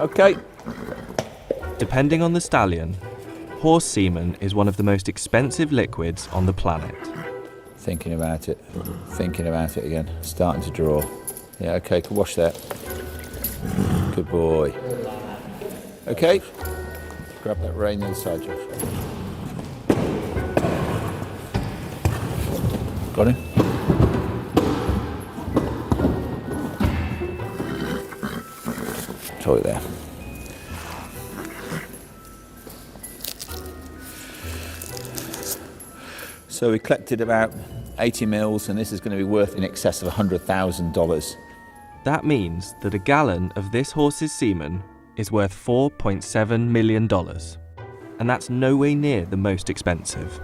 Okay. Depending on the stallion, horse semen is one of the most expensive liquids on the planet. Thinking about it again. Starting to draw. Yeah, okay, can wash that. Good boy. Okay. Grab that rein inside, Josh. Got him? Toy there. So we collected about 80 mils, and this is going to be worth in excess of $100,000. That means that a gallon of this horse's semen is worth $4.7 million. And that's nowhere near the most expensive.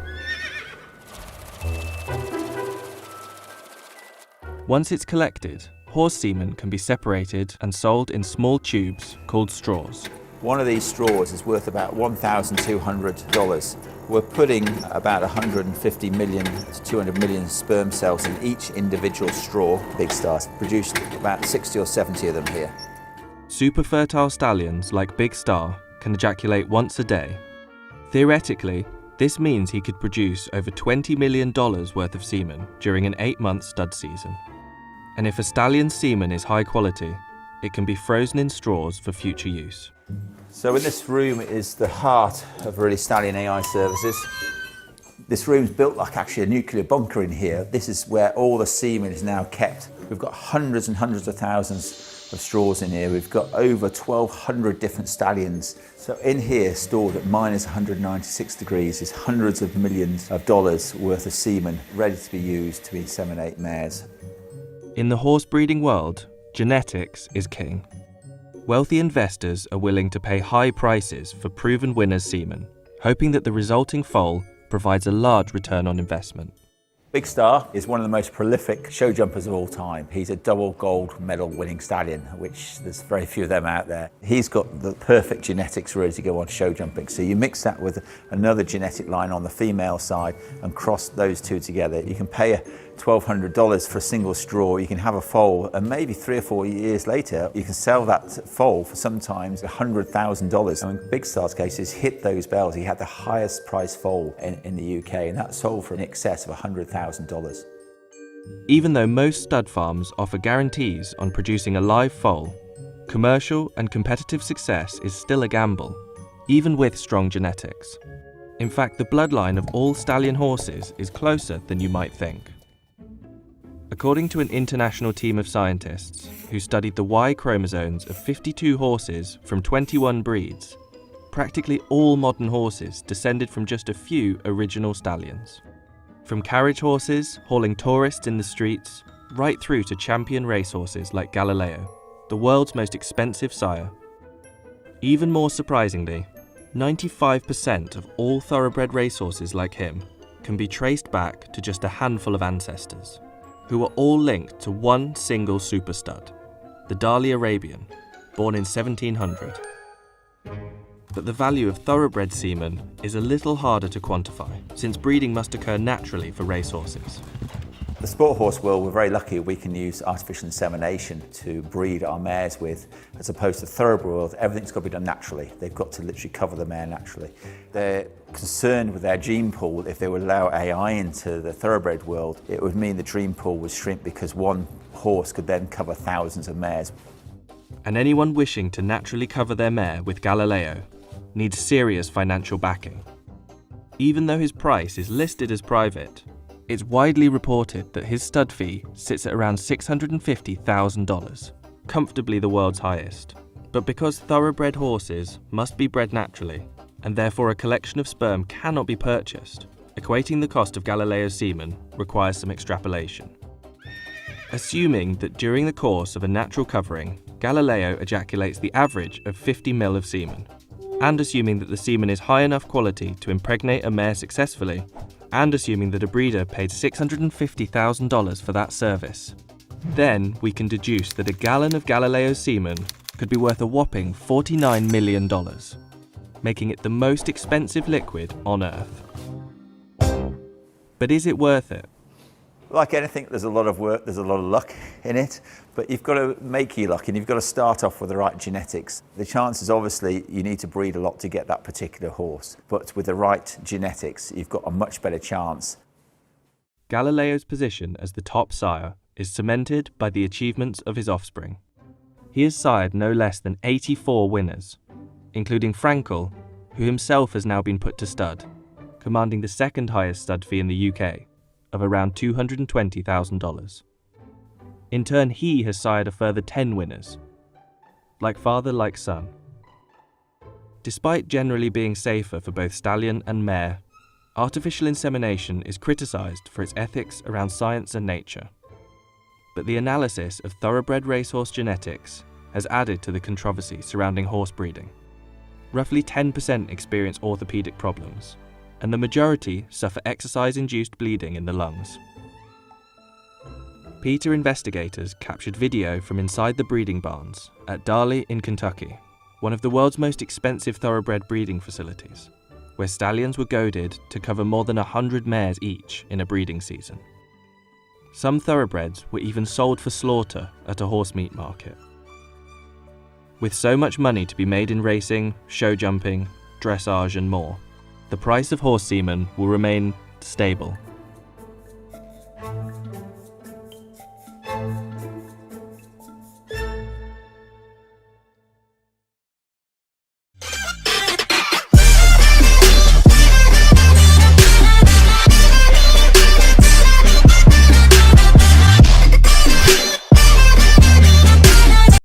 Once it's collected, horse semen can be separated and sold in small tubes called straws. One of these straws is worth about $1,200. We're putting about 150 million to 200 million sperm cells in each individual straw. Big Star's produced about 60 or 70 of them here. Super fertile stallions like Big Star can ejaculate once a day. Theoretically, this means he could produce over $20 million worth of semen during an 8-month stud season. And if a stallion's semen is high quality, it can be frozen in straws for future use. So in this room is the heart of really Stallion AI services. This room's built like actually a nuclear bunker in here. This is where all the semen is now kept. We've got hundreds and hundreds of thousands of straws in here. We've got over 1,200 different stallions. So in here, stored at minus 196 degrees, is hundreds of millions of dollars worth of semen ready to be used to inseminate mares. In the horse breeding world, genetics is king. Wealthy investors are willing to pay high prices for proven winners' semen, hoping that the resulting foal provides a large return on investment. Big Star is one of the most prolific show jumpers of all time. He's a double gold medal winning stallion, which there's very few of them out there. He's got the perfect genetics ready to go on show jumping. So you mix that with another genetic line on the female side and cross those two together. You can pay $1,200 for a single straw, you can have a foal, and maybe 3 or 4 years later, you can sell that foal for sometimes $100,000. And in Big Star's case, he's hit those bells. He had the highest price foal in the UK, and that sold for in excess of $100,000. Even though most stud farms offer guarantees on producing a live foal, commercial and competitive success is still a gamble, even with strong genetics. In fact, the bloodline of all stallion horses is closer than you might think. According to an international team of scientists who studied the Y chromosomes of 52 horses from 21 breeds, practically all modern horses descended from just a few original stallions. From carriage horses hauling tourists in the streets, right through to champion racehorses like Galileo, the world's most expensive sire. Even more surprisingly, 95% of all thoroughbred racehorses like him can be traced back to just a handful of ancestors, who are all linked to one single super stud, the Dali Arabian, born in 1700. But the value of thoroughbred semen is a little harder to quantify, since breeding must occur naturally for racehorses. The sport horse world, we're very lucky we can use artificial insemination to breed our mares with, as opposed to thoroughbred world, everything's got to be done naturally. They've got to literally cover the mare naturally. They're concerned with their gene pool. If they would allow AI into the thoroughbred world, it would mean the gene pool would shrink because one horse could then cover thousands of mares. And anyone wishing to naturally cover their mare with Galileo needs serious financial backing. Even though his price is listed as private, it's widely reported that his stud fee sits at around $650,000, comfortably the world's highest. But because thoroughbred horses must be bred naturally, and therefore a collection of sperm cannot be purchased, equating the cost of Galileo's semen requires some extrapolation. Assuming that during the course of a natural covering, Galileo ejaculates the average of 50 ml of semen, and assuming that the semen is high enough quality to impregnate a mare successfully, and assuming that a breeder paid $650,000 for that service, then we can deduce that a gallon of Galileo's semen could be worth a whopping $49 million, making it the most expensive liquid on Earth. But is it worth it? Like anything, there's a lot of work, there's a lot of luck in it, but you've got to make your luck and you've got to start off with the right genetics. The chances, obviously, you need to breed a lot to get that particular horse, but with the right genetics, you've got a much better chance. Galileo's position as the top sire is cemented by the achievements of his offspring. He has sired no less than 84 winners, including Frankel, who himself has now been put to stud, commanding the second highest stud fee in the UK, of around $220,000. In turn, he has sired a further 10 winners. Like father, like son. Despite generally being safer for both stallion and mare, artificial insemination is criticised for its ethics around science and nature. But the analysis of thoroughbred racehorse genetics has added to the controversy surrounding horse breeding. Roughly 10% experience orthopaedic problems, and the majority suffer exercise-induced bleeding in the lungs. PETA investigators captured video from inside the breeding barns at Darley in Kentucky, one of the world's most expensive thoroughbred breeding facilities, where stallions were goaded to cover more than 100 mares each in a breeding season. Some thoroughbreds were even sold for slaughter at a horse meat market. With so much money to be made in racing, show jumping, dressage and more, the price of horse semen will remain stable